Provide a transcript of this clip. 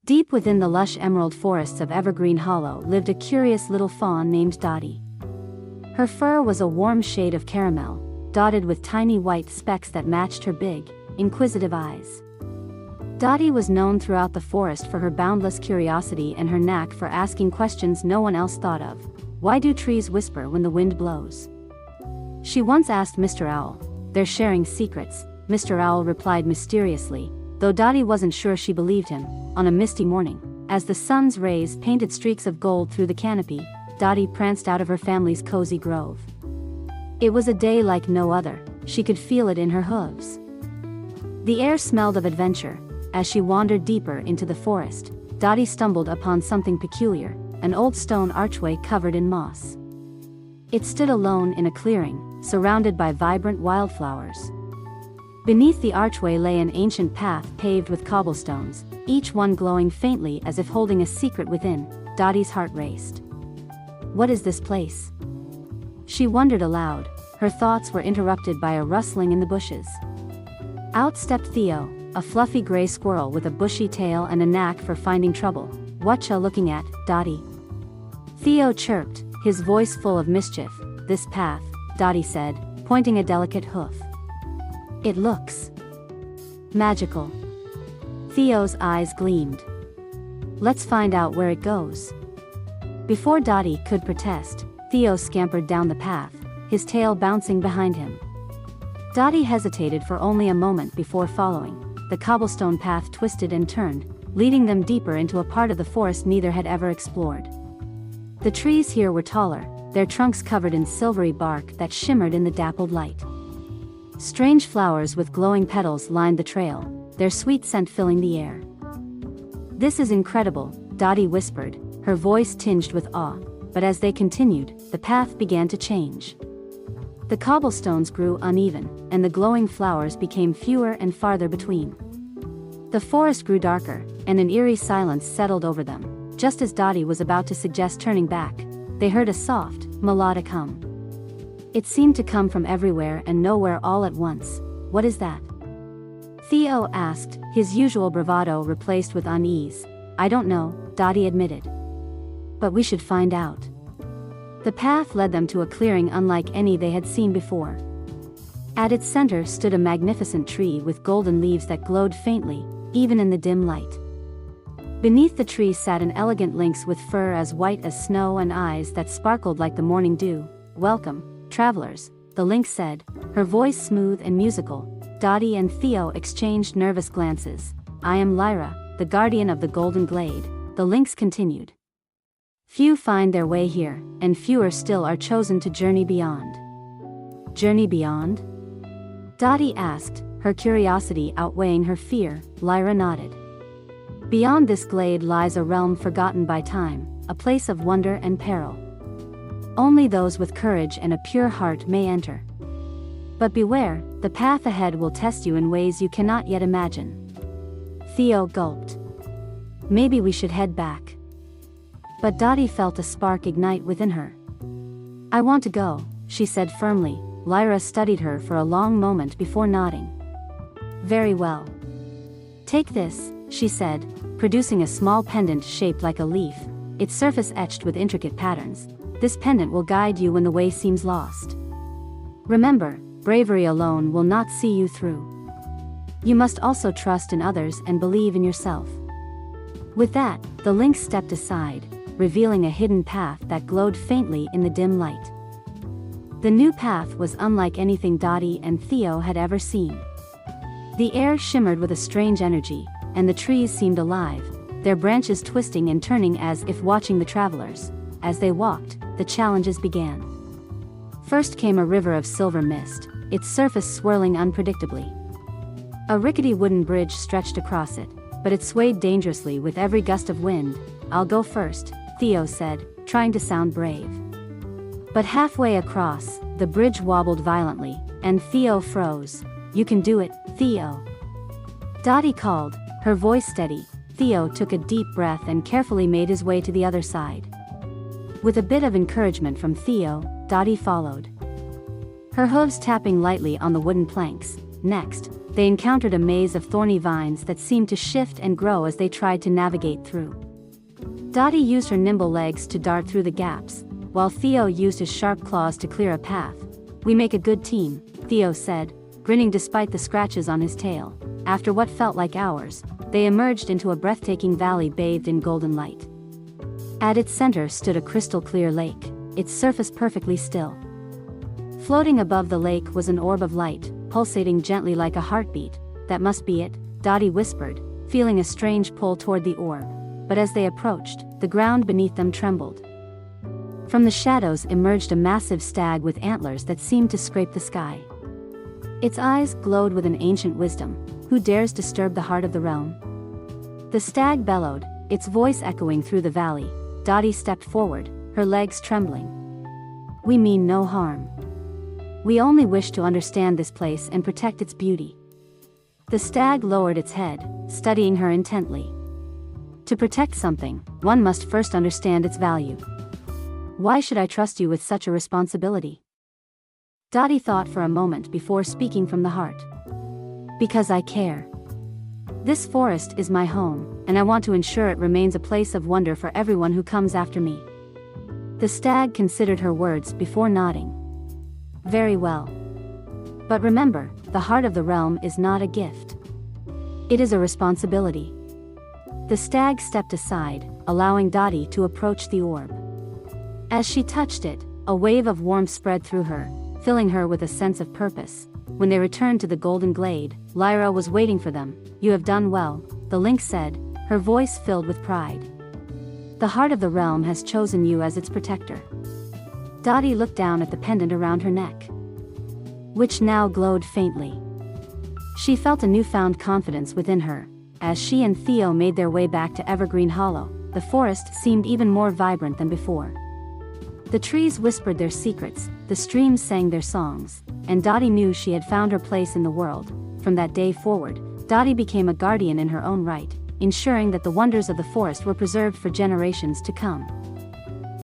Deep within the lush emerald forests of Evergreen Hollow lived a curious little fawn named Dottie. Her fur was a warm shade of caramel, dotted with tiny white specks that matched her big, inquisitive eyes. Dottie was known throughout the forest for her boundless curiosity and her knack for asking questions no one else thought of. Why do trees whisper when the wind blows? She once asked Mr. Owl. They're sharing secrets, Mr. Owl replied mysteriously, though Dottie wasn't sure she believed him. On a misty morning, as the sun's rays painted streaks of gold through the canopy, Dottie pranced out of her family's cozy grove. It was a day like no other, she could feel it in her hooves. The air smelled of adventure. As she wandered deeper into the forest, Dottie stumbled upon something peculiar, an old stone archway covered in moss. It stood alone in a clearing, surrounded by vibrant wildflowers. Beneath the archway lay an ancient path paved with cobblestones, each one glowing faintly as if holding a secret within. Dottie's heart raced. What is this place? She wondered aloud. Her thoughts were interrupted by a rustling in the bushes. Out stepped Theo, a fluffy gray squirrel with a bushy tail and a knack for finding trouble. Whatcha looking at, Dottie? Theo chirped, his voice full of mischief. This path, Dottie said, pointing a delicate hoof. It looks magical. Theo's eyes gleamed. Let's find out where it goes. Before Dottie could protest, Theo scampered down the path, his tail bouncing behind him. Dottie hesitated for only a moment before following. The cobblestone path twisted and turned, leading them deeper into a part of the forest neither had ever explored. The trees here were taller, their trunks covered in silvery bark that shimmered in the dappled light. Strange flowers with glowing petals lined the trail, their sweet scent filling the air. This is incredible, Dottie whispered, her voice tinged with awe, but as they continued, the path began to change. The cobblestones grew uneven, and the glowing flowers became fewer and farther between. The forest grew darker, and an eerie silence settled over them. Just as Dottie was about to suggest turning back, they heard a soft, melodic hum. It seemed to come from everywhere and nowhere all at once. What is that? Theo asked, his usual bravado replaced with unease. I don't know, Dottie admitted. But we should find out. The path led them to a clearing unlike any they had seen before. At its center stood a magnificent tree with golden leaves that glowed faintly, even in the dim light. Beneath the tree sat an elegant lynx with fur as white as snow and eyes that sparkled like the morning dew. Welcome, travelers, the lynx said, her voice smooth and musical. Dottie and Theo exchanged nervous glances. I am Lyra, the guardian of the Golden Glade, the lynx continued. Few find their way here, and fewer still are chosen to journey beyond. Journey beyond? Dottie asked, her curiosity outweighing her fear. Lyra nodded. Beyond this glade lies a realm forgotten by time, a place of wonder and peril. Only those with courage and a pure heart may enter. But beware, the path ahead will test you in ways you cannot yet imagine. Theo gulped. Maybe we should head back. But Dottie felt a spark ignite within her. I want to go, she said firmly. Lyra studied her for a long moment before nodding. Very well. Take this, she said, producing a small pendant shaped like a leaf, its surface etched with intricate patterns. This pendant will guide you when the way seems lost. Remember, bravery alone will not see you through. You must also trust in others and believe in yourself. With that, the lynx stepped aside, revealing a hidden path that glowed faintly in the dim light. The new path was unlike anything Dottie and Theo had ever seen. The air shimmered with a strange energy, and the trees seemed alive, their branches twisting and turning as if watching the travelers. As they walked, the challenges began. First came a river of silver mist, its surface swirling unpredictably. A rickety wooden bridge stretched across it, but it swayed dangerously with every gust of wind. I'll go first, Theo said, trying to sound brave. But halfway across, the bridge wobbled violently, and Theo froze. You can do it, Theo. Dottie called, her voice steady. Theo took a deep breath and carefully made his way to the other side. With a bit of encouragement from Theo, Dottie followed. Her hooves tapping lightly on the wooden planks. Next, they encountered a maze of thorny vines that seemed to shift and grow as they tried to navigate through. Dottie used her nimble legs to dart through the gaps, while Theo used his sharp claws to clear a path. "We make a good team," Theo said, grinning despite the scratches on his tail. After what felt like hours, they emerged into a breathtaking valley bathed in golden light. At its center stood a crystal-clear lake, its surface perfectly still. Floating above the lake was an orb of light, pulsating gently like a heartbeat. "That must be it," Dottie whispered, feeling a strange pull toward the orb. But as they approached, the ground beneath them trembled. From the shadows emerged a massive stag with antlers that seemed to scrape the sky. Its eyes glowed with an ancient wisdom. "Who dares disturb the heart of the realm?" The stag bellowed, its voice echoing through the valley. Dottie stepped forward, her legs trembling. "We mean no harm. We only wish to understand this place and protect its beauty." The stag lowered its head, studying her intently. "To protect something, one must first understand its value. Why should I trust you with such a responsibility?" Dottie thought for a moment before speaking from the heart. "Because I care. This forest is my home, and I want to ensure it remains a place of wonder for everyone who comes after me." The stag considered her words before nodding. "Very well. But remember, the heart of the realm is not a gift. It is a responsibility." The stag stepped aside, allowing Dottie to approach the orb. As she touched it, a wave of warmth spread through her, filling her with a sense of purpose. When they returned to the golden glade, Lyra was waiting for them. "You have done well," the lynx said, her voice filled with pride. "The heart of the realm has chosen you as its protector." Dottie looked down at the pendant around her neck, which now glowed faintly. She felt a newfound confidence within her. As she and Theo made their way back to Evergreen Hollow, the forest seemed even more vibrant than before. The trees whispered their secrets, the streams sang their songs, and Dottie knew she had found her place in the world. From that day forward, Dottie became a guardian in her own right, ensuring that the wonders of the forest were preserved for generations to come.